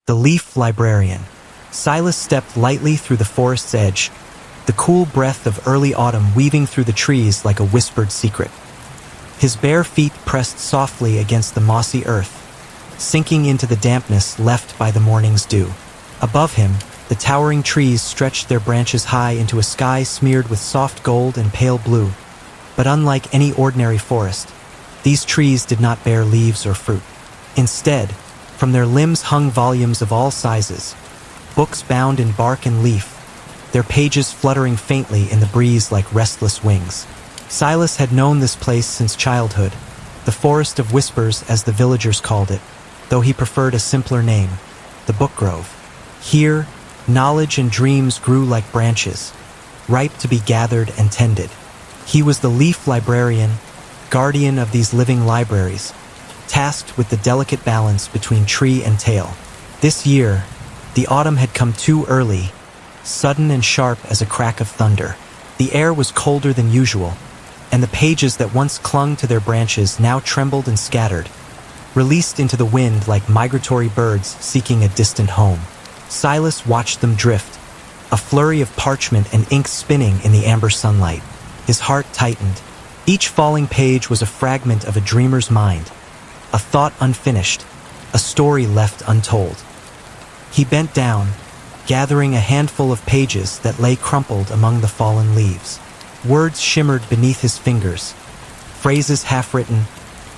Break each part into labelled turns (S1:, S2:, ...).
S1: The Leaf Librarian. Silas stepped lightly through the forest's edge, the cool breath of early autumn weaving through the trees like a whispered secret. His bare feet pressed softly against the mossy earth, sinking into the dampness left by the morning's dew. Above him, the towering trees stretched their branches high into a sky smeared with soft gold and pale blue. But unlike any ordinary forest, these trees did not bear leaves or fruit. Instead, from their limbs hung volumes of all sizes, books bound in bark and leaf, their pages fluttering faintly in the breeze like restless wings. Silas had known this place since childhood, the Forest of Whispers as the villagers called it, though he preferred a simpler name, the Book Grove. Here, knowledge and dreams grew like branches, ripe to be gathered and tended. He was the Leaf Librarian, guardian of these living libraries, tasked with the delicate balance between tree and tale. This year, the autumn had come too early, sudden and sharp as a crack of thunder. The air was colder than usual, and the pages that once clung to their branches now trembled and scattered, released into the wind like migratory birds seeking a distant home. Silas watched them drift, a flurry of parchment and ink spinning in the amber sunlight. His heart tightened. Each falling page was a fragment of a dreamer's mind, a thought unfinished, a story left untold. He bent down, gathering a handful of pages that lay crumpled among the fallen leaves. Words shimmered beneath his fingers, phrases half-written,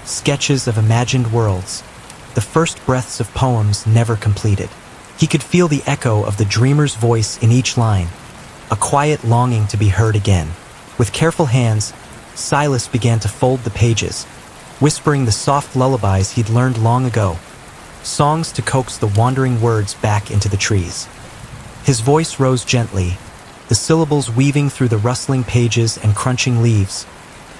S1: sketches of imagined worlds, the first breaths of poems never completed. He could feel the echo of the dreamer's voice in each line, a quiet longing to be heard again. With careful hands, Silas began to fold the pages, whispering the soft lullabies he'd learned long ago, songs to coax the wandering words back into the trees. His voice rose gently, the syllables weaving through the rustling pages and crunching leaves,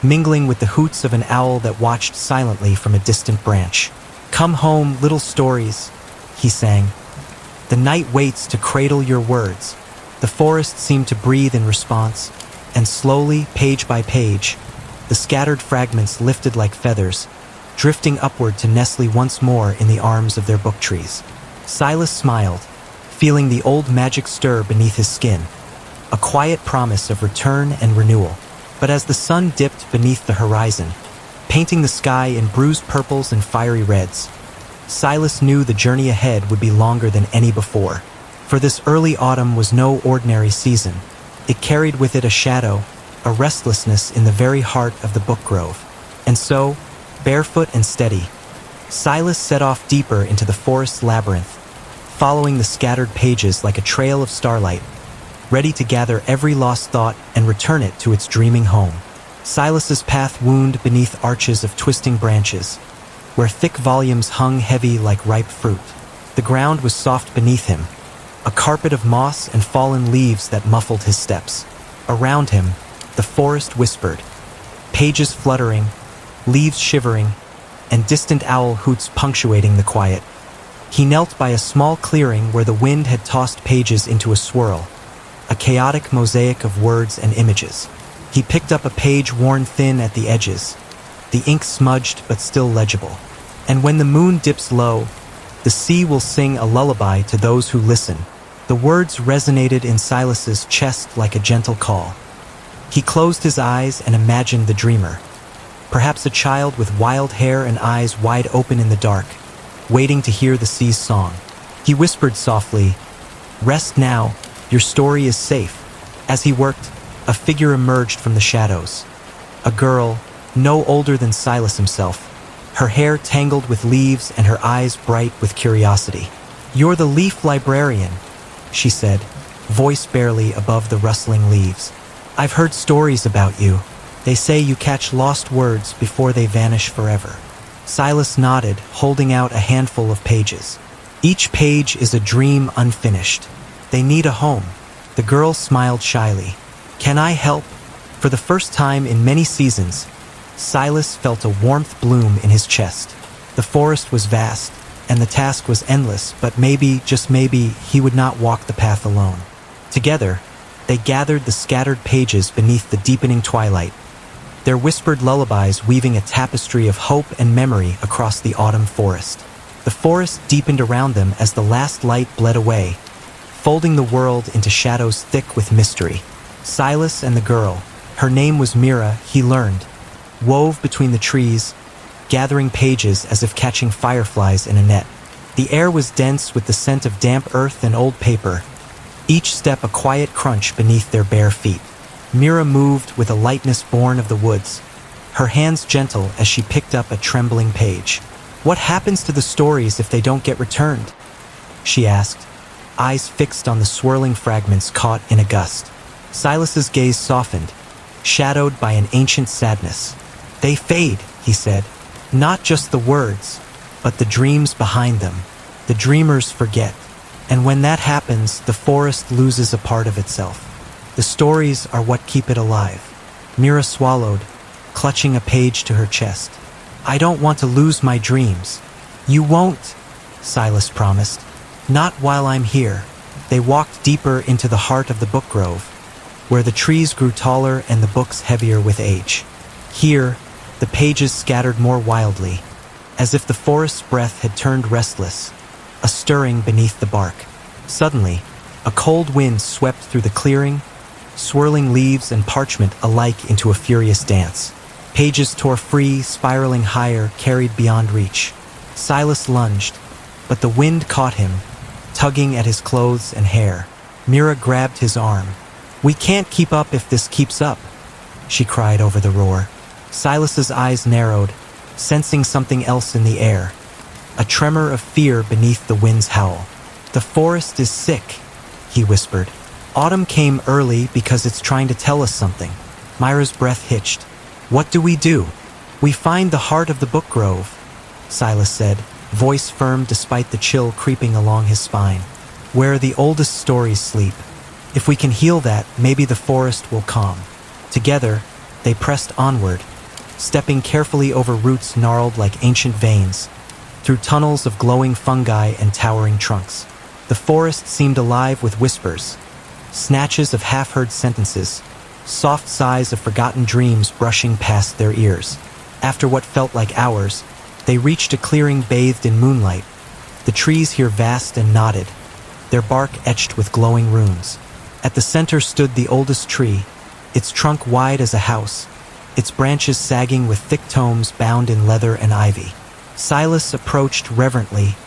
S1: mingling with the hoots of an owl that watched silently from a distant branch. "Come home, little stories," he sang. "The night waits to cradle your words." The forest seemed to breathe in response, and slowly, page by page, the scattered fragments lifted like feathers, drifting upward to nestle once more in the arms of their book trees. Silas smiled, feeling the old magic stir beneath his skin, a quiet promise of return and renewal. But as the sun dipped beneath the horizon, painting the sky in bruised purples and fiery reds, Silas knew the journey ahead would be longer than any before. For this early autumn was no ordinary season. It carried with it a shadow, a restlessness in the very heart of the Book Grove. And so, barefoot and steady, Silas set off deeper into the forest's labyrinth, following the scattered pages like a trail of starlight, ready to gather every lost thought and return it to its dreaming home. Silas's path wound beneath arches of twisting branches, where thick volumes hung heavy like ripe fruit. The ground was soft beneath him, a carpet of moss and fallen leaves that muffled his steps. Around him, the forest whispered, pages fluttering, leaves shivering, and distant owl hoots punctuating the quiet. He knelt by a small clearing where the wind had tossed pages into a swirl, a chaotic mosaic of words and images. He picked up a page worn thin at the edges, the ink smudged but still legible. And when the moon dips low, the sea will sing a lullaby to those who listen. The words resonated in Silas's chest like a gentle call. He closed his eyes and imagined the dreamer, perhaps a child with wild hair and eyes wide open in the dark, waiting to hear the sea's song. He whispered softly, "Rest now, your story is safe." As he worked, a figure emerged from the shadows. A girl, no older than Silas himself, her hair tangled with leaves and her eyes bright with curiosity. "You're the Leaf Librarian," she said, voice barely above the rustling leaves. "I've heard stories about you. They say you catch lost words before they vanish forever." Silas nodded, holding out a handful of pages. "Each page is a dream unfinished. They need a home." The girl smiled shyly. "Can I help?" For the first time in many seasons, Silas felt a warmth bloom in his chest. The forest was vast, and the task was endless, but maybe, just maybe, he would not walk the path alone. Together, they gathered the scattered pages beneath the deepening twilight, their whispered lullabies weaving a tapestry of hope and memory across the autumn forest. The forest deepened around them as the last light bled away, folding the world into shadows thick with mystery. Silas and the girl, her name was Mira, he learned, wove between the trees, gathering pages as if catching fireflies in a net. The air was dense with the scent of damp earth and old paper, each step a quiet crunch beneath their bare feet. Mira moved with a lightness born of the woods, her hands gentle as she picked up a trembling page. "What happens to the stories if they don't get returned?" she asked, eyes fixed on the swirling fragments caught in a gust. Silas's gaze softened, shadowed by an ancient sadness. "They fade," he said. "Not just the words, but the dreams behind them. The dreamers forget. And when that happens, the forest loses a part of itself. The stories are what keep it alive." Mira swallowed, clutching a page to her chest. "I don't want to lose my dreams." "You won't," Silas promised. "Not while I'm here." They walked deeper into the heart of the book grove, where the trees grew taller and the books heavier with age. Here, the pages scattered more wildly, as if the forest's breath had turned restless, a stirring beneath the bark. Suddenly, a cold wind swept through the clearing, swirling leaves and parchment alike into a furious dance. Pages tore free, spiraling higher, carried beyond reach. Silas lunged, but the wind caught him, tugging at his clothes and hair. Mira grabbed his arm. "We can't keep up if this keeps up," she cried over the roar. Silas's eyes narrowed, sensing something else in the air, a tremor of fear beneath the wind's howl. "The forest is sick," he whispered. "Autumn came early because it's trying to tell us something." Myra's breath hitched. "What do? "We find the heart of the book grove," Silas said, voice firm despite the chill creeping along his spine. "Where the oldest stories sleep. If we can heal that, maybe the forest will calm." Together, they pressed onward, stepping carefully over roots gnarled like ancient veins, through tunnels of glowing fungi and towering trunks. The forest seemed alive with whispers, snatches of half-heard sentences, soft sighs of forgotten dreams brushing past their ears. After what felt like hours, they reached a clearing bathed in moonlight. The trees here vast and knotted, their bark etched with glowing runes. At the center stood the oldest tree, its trunk wide as a house, its branches sagging with thick tomes bound in leather and ivy. Silas approached reverently,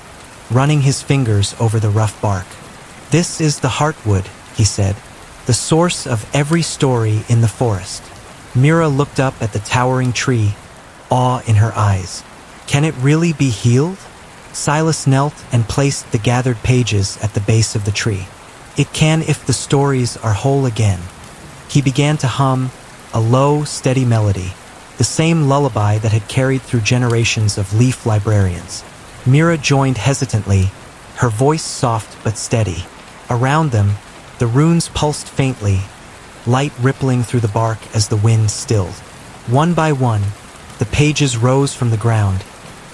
S1: running his fingers over the rough bark. "This is the heartwood," he said, "the source of every story in the forest." Mira looked up at the towering tree, awe in her eyes. "Can it really be healed?" Silas knelt and placed the gathered pages at the base of the tree. "It can if the stories are whole again." He began to hum, a low, steady melody, the same lullaby that had carried through generations of leaf librarians. Mira joined hesitantly, her voice soft but steady. Around them, the runes pulsed faintly, light rippling through the bark as the wind stilled. One by one, the pages rose from the ground,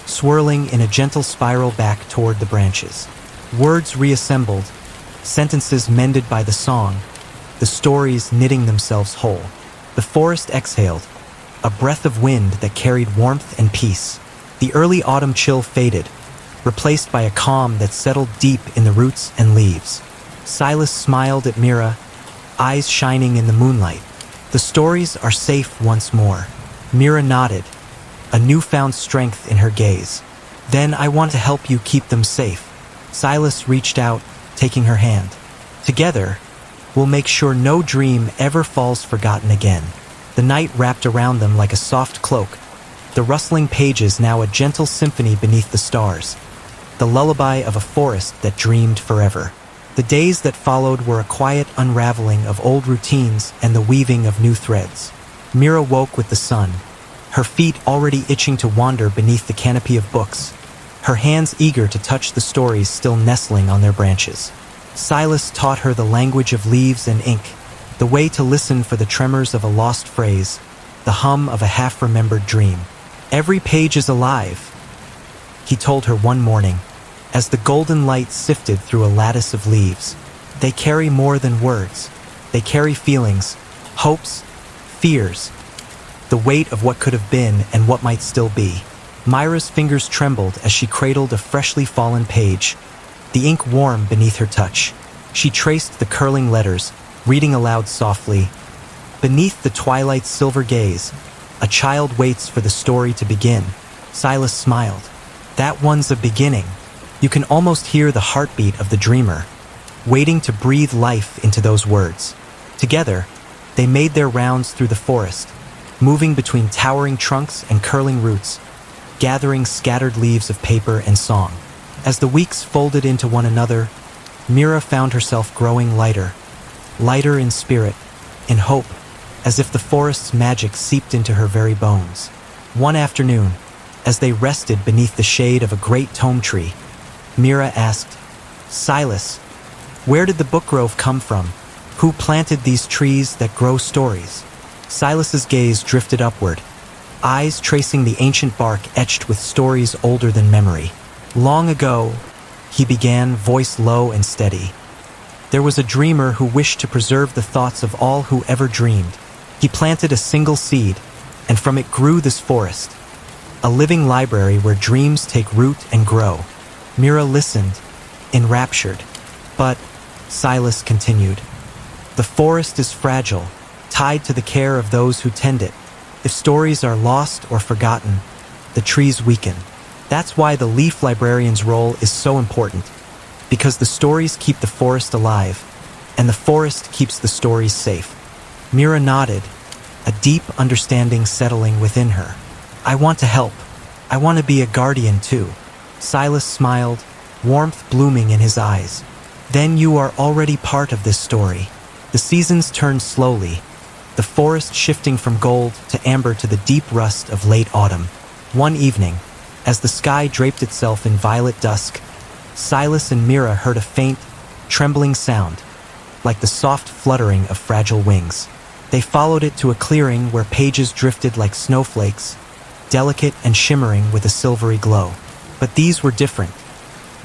S1: swirling in a gentle spiral back toward the branches. Words reassembled, sentences mended by the song, the stories knitting themselves whole. The forest exhaled, a breath of wind that carried warmth and peace. The early autumn chill faded, replaced by a calm that settled deep in the roots and leaves. Silas smiled at Mira, eyes shining in the moonlight. "The stories are safe once more." Mira nodded, a newfound strength in her gaze. "Then I want to help you keep them safe." Silas reached out, taking her hand. "Together, we'll make sure no dream ever falls forgotten again." The night wrapped around them like a soft cloak, the rustling pages now a gentle symphony beneath the stars, the lullaby of a forest that dreamed forever. The days that followed were a quiet unraveling of old routines and the weaving of new threads. Mira woke with the sun, her feet already itching to wander beneath the canopy of books, her hands eager to touch the stories still nestling on their branches. Silas taught her the language of leaves and ink, the way to listen for the tremors of a lost phrase, the hum of a half-remembered dream. "Every page is alive," he told her one morning, as the golden light sifted through a lattice of leaves. "They carry more than words. They carry feelings, hopes, fears, the weight of what could have been and what might still be." Myra's fingers trembled as she cradled a freshly fallen page, the ink warm beneath her touch. She traced the curling letters, reading aloud softly. Beneath the twilight's silver gaze, a child waits for the story to begin. Silas smiled. That one's a beginning. You can almost hear the heartbeat of the dreamer, waiting to breathe life into those words. Together, they made their rounds through the forest, moving between towering trunks and curling roots, gathering scattered leaves of paper and song. As the weeks folded into one another, Mira found herself growing lighter in spirit, in hope, as if the forest's magic seeped into her very bones. One afternoon, as they rested beneath the shade of a great tome tree, Mira asked, "Silas, where did the book grove come from? Who planted these trees that grow stories?" Silas's gaze drifted upward, eyes tracing the ancient bark etched with stories older than memory. "Long ago," he began, voice low and steady, "there was a dreamer who wished to preserve the thoughts of all who ever dreamed. He planted a single seed, and from it grew this forest, a living library where dreams take root and grow." Mira listened, enraptured. "But," Silas continued, "the forest is fragile, tied to the care of those who tend it. If stories are lost or forgotten, the trees weaken. That's why the leaf librarian's role is so important, because the stories keep the forest alive, and the forest keeps the stories safe." Mira nodded, a deep understanding settling within her. "I want to help. I want to be a guardian too." Silas smiled, warmth blooming in his eyes. "Then you are already part of this story." The seasons turned slowly, the forest shifting from gold to amber to the deep rust of late autumn. One evening, as the sky draped itself in violet dusk, Silas and Mira heard a faint, trembling sound, like the soft fluttering of fragile wings. They followed it to a clearing where pages drifted like snowflakes, delicate and shimmering with a silvery glow. But these were different.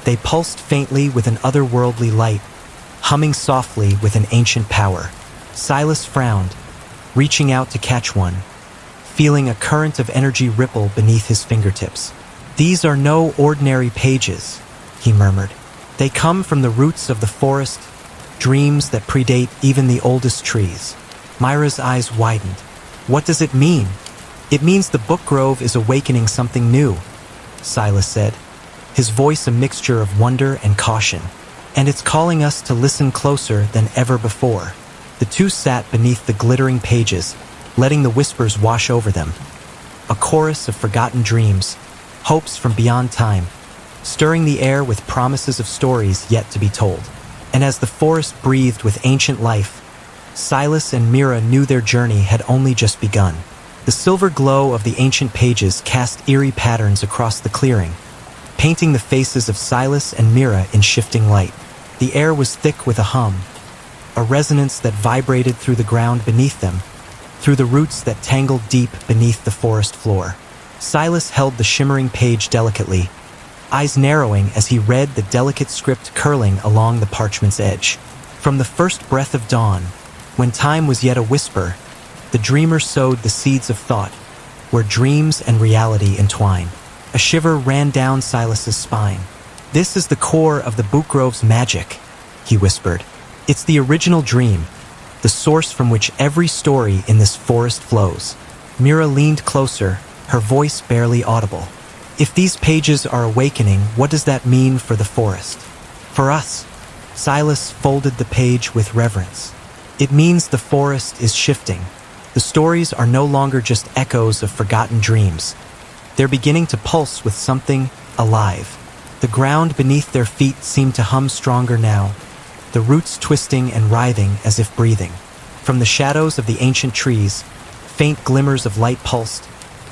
S1: They pulsed faintly with an otherworldly light, humming softly with an ancient power. Silas frowned, reaching out to catch one, feeling a current of energy ripple beneath his fingertips. "These are no ordinary pages," he murmured. "They come from the roots of the forest, dreams that predate even the oldest trees." Myra's eyes widened. "What does it mean?" "It means the book grove is awakening something new," Silas said, his voice a mixture of wonder and caution. "And it's calling us to listen closer than ever before." The two sat beneath the glittering pages, letting the whispers wash over them. A chorus of forgotten dreams, hopes from beyond time, stirring the air with promises of stories yet to be told. And as the forest breathed with ancient life, Silas and Mira knew their journey had only just begun. The silver glow of the ancient pages cast eerie patterns across the clearing, painting the faces of Silas and Mira in shifting light. The air was thick with a hum, a resonance that vibrated through the ground beneath them, through the roots that tangled deep beneath the forest floor. Silas held the shimmering page delicately, eyes narrowing as he read the delicate script curling along the parchment's edge. From the first breath of dawn, when time was yet a whisper, the dreamer sowed the seeds of thought, where dreams and reality entwine. A shiver ran down Silas's spine. "This is the core of the book grove's magic," he whispered. "It's the original dream, the source from which every story in this forest flows." Mira leaned closer, her voice barely audible. "If these pages are awakening, what does that mean for the forest? For us?" Silas folded the page with reverence. "It means the forest is shifting. The stories are no longer just echoes of forgotten dreams. They're beginning to pulse with something alive. The ground beneath their feet seemed to hum stronger now, the roots twisting and writhing as if breathing. From the shadows of the ancient trees, faint glimmers of light pulsed,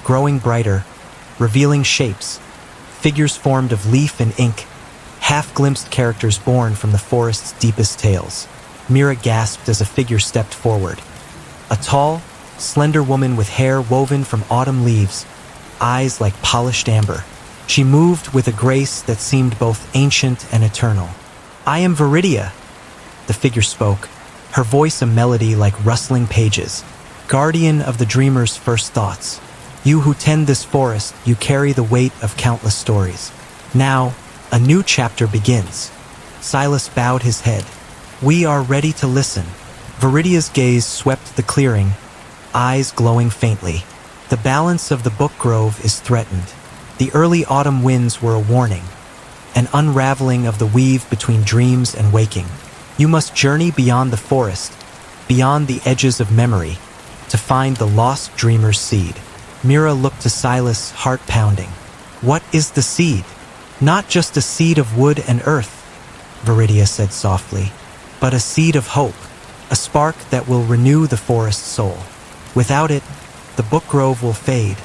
S1: growing brighter, revealing shapes, figures formed of leaf and ink, half-glimpsed characters born from the forest's deepest tales. Mira gasped as a figure stepped forward. A tall, slender woman with hair woven from autumn leaves, eyes like polished amber. She moved with a grace that seemed both ancient and eternal. "I am Viridia," the figure spoke, her voice a melody like rustling pages, guardian of the dreamer's first thoughts. You who tend this forest, you carry the weight of countless stories. Now, a new chapter begins. Silas bowed his head. We are ready to listen. Viridia's gaze swept the clearing, eyes glowing faintly. The balance of the book grove is threatened. The early autumn winds were a warning, an unraveling of the weave between dreams and waking. You must journey beyond the forest, beyond the edges of memory, to find the lost dreamer's seed. Mira looked to Silas, heart pounding. What is the seed? Not just a seed of wood and earth, Viridia said softly, but a seed of hope, a spark that will renew the forest's soul. Without it, the book grove will fade,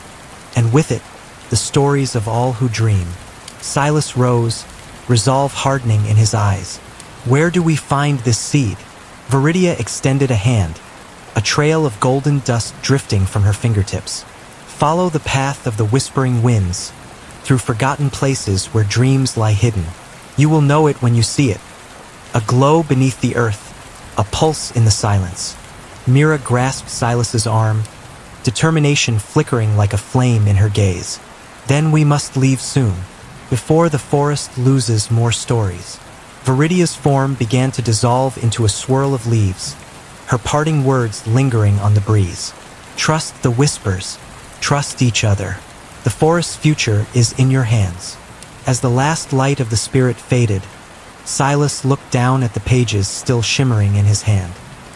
S1: and with it, the stories of all who dream. Silas rose, resolve hardening in his eyes. Where do we find this seed? Viridia extended a hand, a trail of golden dust drifting from her fingertips. Follow the path of the whispering winds, through forgotten places where dreams lie hidden. You will know it when you see it. A glow beneath the earth, a pulse in the silence. Mira grasped Silas's arm, determination flickering like a flame in her gaze. Then we must leave soon, before the forest loses more stories. Viridia's form began to dissolve into a swirl of leaves, her parting words lingering on the breeze. Trust the whispers, trust each other. The forest's future is in your hands. As the last light of the spirit faded, Silas looked down at the pages still shimmering in his hand.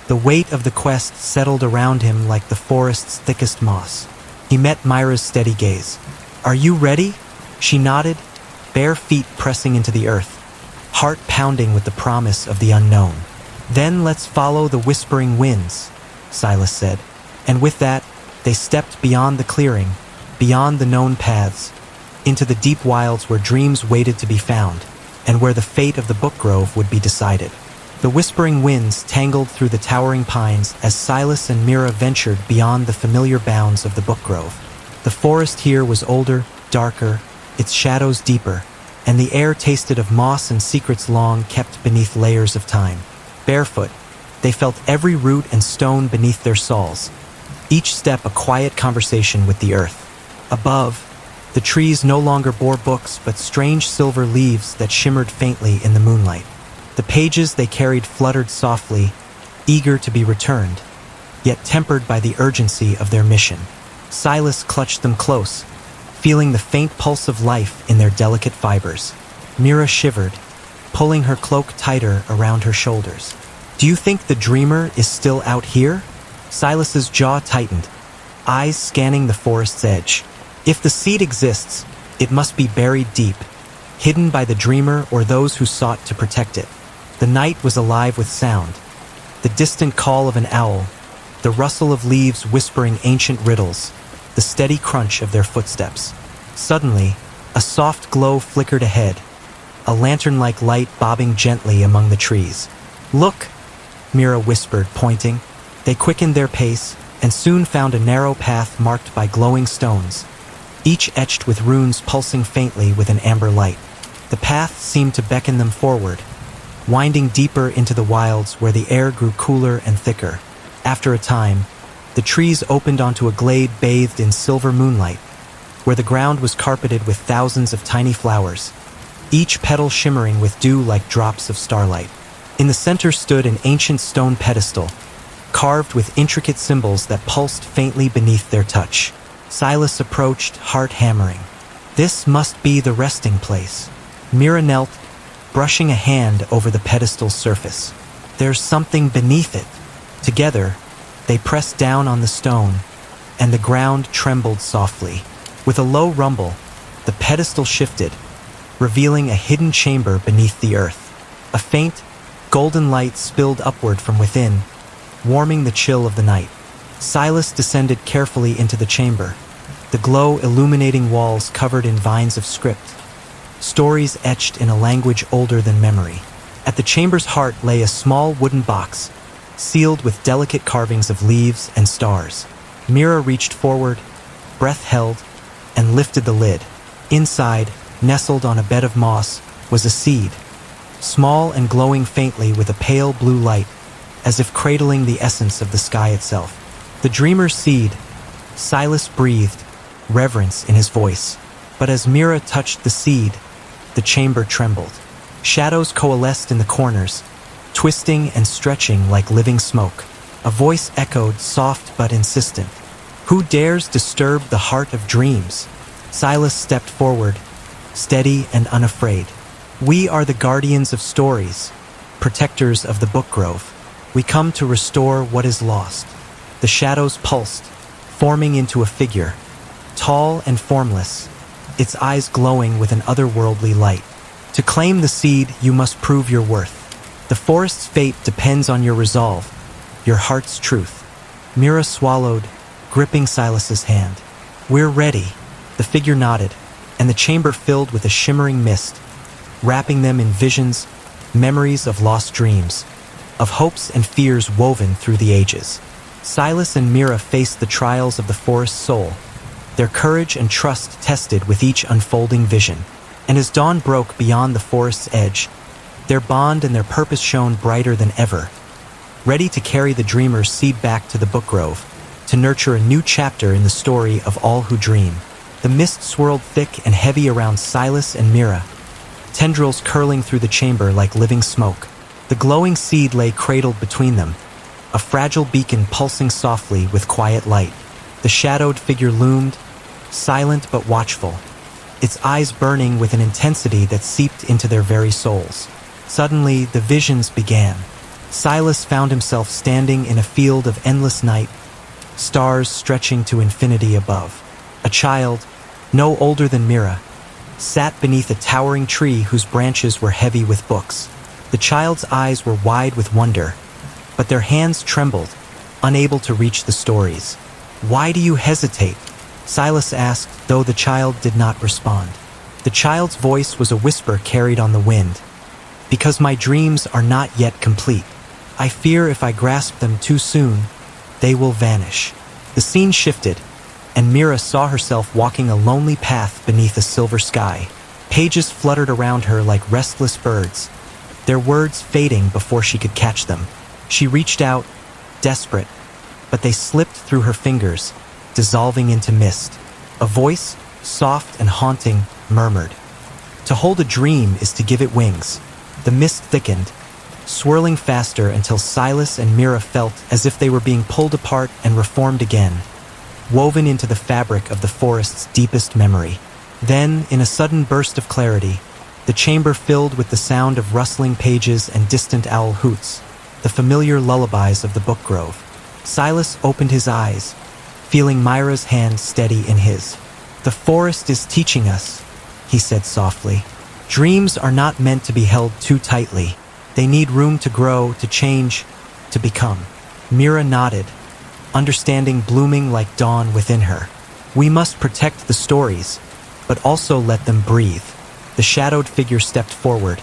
S1: The weight of the quest settled around him like the forest's thickest moss. He met Myra's steady gaze. Are you ready? She nodded, bare feet pressing into the earth, heart pounding with the promise of the unknown. Then let's follow the whispering winds, Silas said. And with that, they stepped beyond the clearing, beyond the known paths, into the deep wilds where dreams waited to be found, and where the fate of the book grove would be decided. The whispering winds tangled through the towering pines as Silas and Mira ventured beyond the familiar bounds of the book grove. The forest here was older, darker, its shadows deeper, and the air tasted of moss and secrets long kept beneath layers of time. Barefoot, they felt every root and stone beneath their soles, each step a quiet conversation with the earth. Above, the trees no longer bore books but strange silver leaves that shimmered faintly in the moonlight. The pages they carried fluttered softly, eager to be returned, yet tempered by the urgency of their mission. Silas clutched them close, feeling the faint pulse of life in their delicate fibers. Mira shivered, pulling her cloak tighter around her shoulders. Do you think the dreamer is still out here? Silas's jaw tightened, eyes scanning the forest's edge. If the seed exists, it must be buried deep, hidden by the dreamer or those who sought to protect it. The night was alive with sound, the distant call of an owl, the rustle of leaves whispering ancient riddles, the steady crunch of their footsteps. Suddenly, a soft glow flickered ahead, a lantern-like light bobbing gently among the trees. Look, Mira whispered, pointing. They quickened their pace and soon found a narrow path marked by glowing stones, each etched with runes pulsing faintly with an amber light. The path seemed to beckon them forward, winding deeper into the wilds where the air grew cooler and thicker. After a time, the trees opened onto a glade bathed in silver moonlight, where the ground was carpeted with thousands of tiny flowers, each petal shimmering with dew like drops of starlight. In the center stood an ancient stone pedestal, carved with intricate symbols that pulsed faintly beneath their touch. Silas approached, heart hammering. This must be the resting place. Mira knelt, brushing a hand over the pedestal's surface. There's something beneath it. Together, they pressed down on the stone, and the ground trembled softly. With a low rumble, the pedestal shifted, revealing a hidden chamber beneath the earth. A faint, golden light spilled upward from within, warming the chill of the night. Silas descended carefully into the chamber, the glow illuminating walls covered in vines of script, stories etched in a language older than memory. At the chamber's heart lay a small wooden box, sealed with delicate carvings of leaves and stars. Mira reached forward, breath held, and lifted the lid. Inside, nestled on a bed of moss, was a seed, small and glowing faintly with a pale blue light, as if cradling the essence of the sky itself. The dreamer's seed, Silas breathed, reverence in his voice. But as Mira touched the seed, the chamber trembled. Shadows coalesced in the corners, twisting and stretching like living smoke. A voice echoed, soft but insistent. "Who dares disturb the heart of dreams?" Silas stepped forward, steady and unafraid. "We are the guardians of stories, protectors of the book grove. We come to restore what is lost." The shadows pulsed, forming into a figure, tall and formless, its eyes glowing with an otherworldly light. "To claim the seed, you must prove your worth. The forest's fate depends on your resolve, your heart's truth." Mira swallowed, gripping Silas's hand. "We're ready." The figure nodded, and the chamber filled with a shimmering mist, wrapping them in visions, memories of lost dreams, of hopes and fears woven through the ages. Silas and Mira faced the trials of the forest's soul, their courage and trust tested with each unfolding vision. And as dawn broke beyond the forest's edge, their bond and their purpose shone brighter than ever, ready to carry the dreamer's seed back to the book grove, to nurture a new chapter in the story of all who dream. The mist swirled thick and heavy around Silas and Mira, tendrils curling through the chamber like living smoke. The glowing seed lay cradled between them, a fragile beacon pulsing softly with quiet light. The shadowed figure loomed, silent but watchful, its eyes burning with an intensity that seeped into their very souls. Suddenly, the visions began. Silas found himself standing in a field of endless night, stars stretching to infinity above. A child, no older than Mira, sat beneath a towering tree whose branches were heavy with books. The child's eyes were wide with wonder, but their hands trembled, unable to reach the stories. "Why do you hesitate?" Silas asked, though the child did not respond. The child's voice was a whisper carried on the wind. "Because my dreams are not yet complete. I fear if I grasp them too soon, they will vanish." The scene shifted, and Mira saw herself walking a lonely path beneath a silver sky. Pages fluttered around her like restless birds, their words fading before she could catch them. She reached out, desperate, but they slipped through her fingers, dissolving into mist. A voice, soft and haunting, murmured, "To hold a dream is to give it wings." The mist thickened, swirling faster until Silas and Mira felt as if they were being pulled apart and reformed again, woven into the fabric of the forest's deepest memory. Then, in a sudden burst of clarity, the chamber filled with the sound of rustling pages and distant owl hoots, the familiar lullabies of the book grove. Silas opened his eyes, feeling Myra's hand steady in his. "The forest is teaching us," he said softly. "Dreams are not meant to be held too tightly. They need room to grow, to change, to become." Mira nodded, understanding blooming like dawn within her. "We must protect the stories, but also let them breathe." The shadowed figure stepped forward,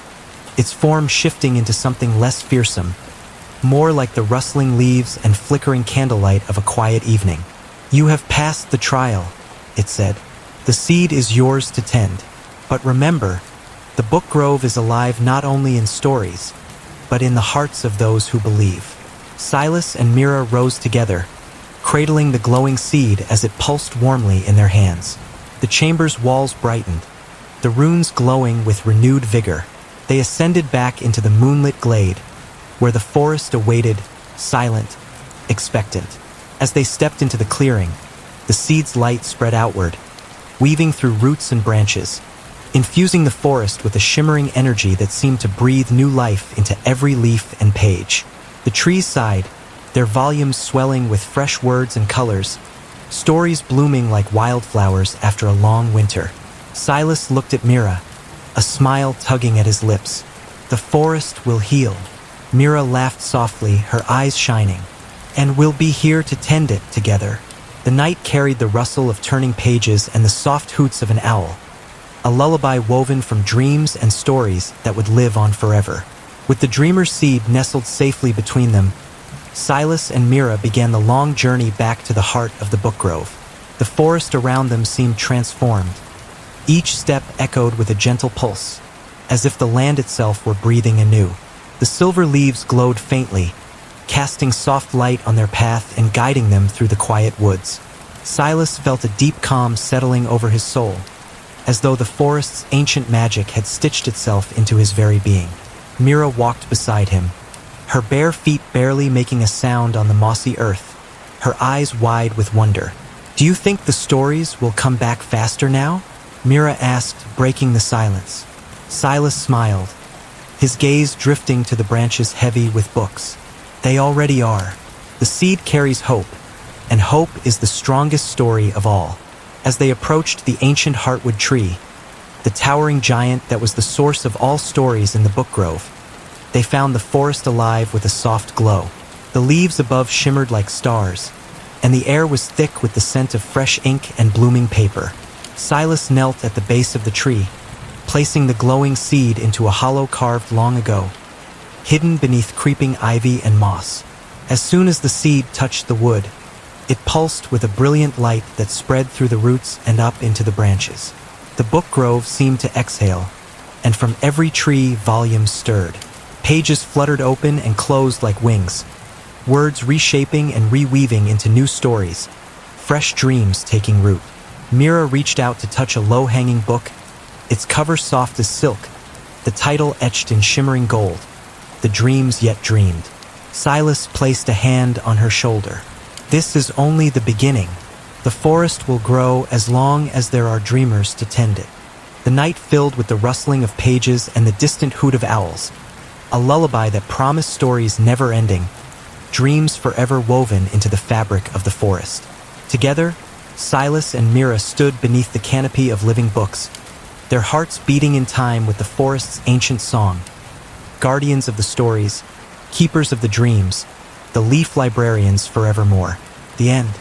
S1: its form shifting into something less fearsome, more like the rustling leaves and flickering candlelight of a quiet evening. "You have passed the trial," it said. "The seed is yours to tend. But remember, the book grove is alive not only in stories, but in the hearts of those who believe." Silas and Mira rose together, cradling the glowing seed as it pulsed warmly in their hands. The chamber's walls brightened, the runes glowing with renewed vigor. They ascended back into the moonlit glade, where the forest awaited, silent, expectant. As they stepped into the clearing, the seed's light spread outward, weaving through roots and branches, infusing the forest with a shimmering energy that seemed to breathe new life into every leaf and page. The trees sighed, their volumes swelling with fresh words and colors, stories blooming like wildflowers after a long winter. Silas looked at Mira, a smile tugging at his lips. "The forest will heal." Mira laughed softly, her eyes shining. "And we'll be here to tend it together." The night carried the rustle of turning pages and the soft hoots of an owl, a lullaby woven from dreams and stories that would live on forever. With the dreamer's seed nestled safely between them, Silas and Mira began the long journey back to the heart of the book grove. The forest around them seemed transformed. Each step echoed with a gentle pulse, as if the land itself were breathing anew. The silver leaves glowed faintly, casting soft light on their path and guiding them through the quiet woods. Silas felt a deep calm settling over his soul, as though the forest's ancient magic had stitched itself into his very being. Mira walked beside him, her bare feet barely making a sound on the mossy earth, her eyes wide with wonder. "Do you think the stories will come back faster now?" Mira asked, breaking the silence. Silas smiled, his gaze drifting to the branches heavy with books. "They already are. The seed carries hope, and hope is the strongest story of all." As they approached the ancient heartwood tree, the towering giant that was the source of all stories in the book grove, they found the forest alive with a soft glow. The leaves above shimmered like stars, and the air was thick with the scent of fresh ink and blooming paper. Silas knelt at the base of the tree, placing the glowing seed into a hollow carved long ago, hidden beneath creeping ivy and moss. As soon as the seed touched the wood, it pulsed with a brilliant light that spread through the roots and up into the branches. The book grove seemed to exhale, and from every tree volumes stirred. Pages fluttered open and closed like wings, words reshaping and reweaving into new stories, fresh dreams taking root. Mira reached out to touch a low-hanging book, its cover soft as silk, the title etched in shimmering gold, "The Dreams Yet Dreamed." Silas placed a hand on her shoulder. "This is only the beginning. The forest will grow as long as there are dreamers to tend it." The night filled with the rustling of pages and the distant hoot of owls, a lullaby that promised stories never ending, dreams forever woven into the fabric of the forest. Together, Silas and Mira stood beneath the canopy of living books, their hearts beating in time with the forest's ancient song. Guardians of the stories, keepers of the dreams, the leaf librarians forevermore. The end.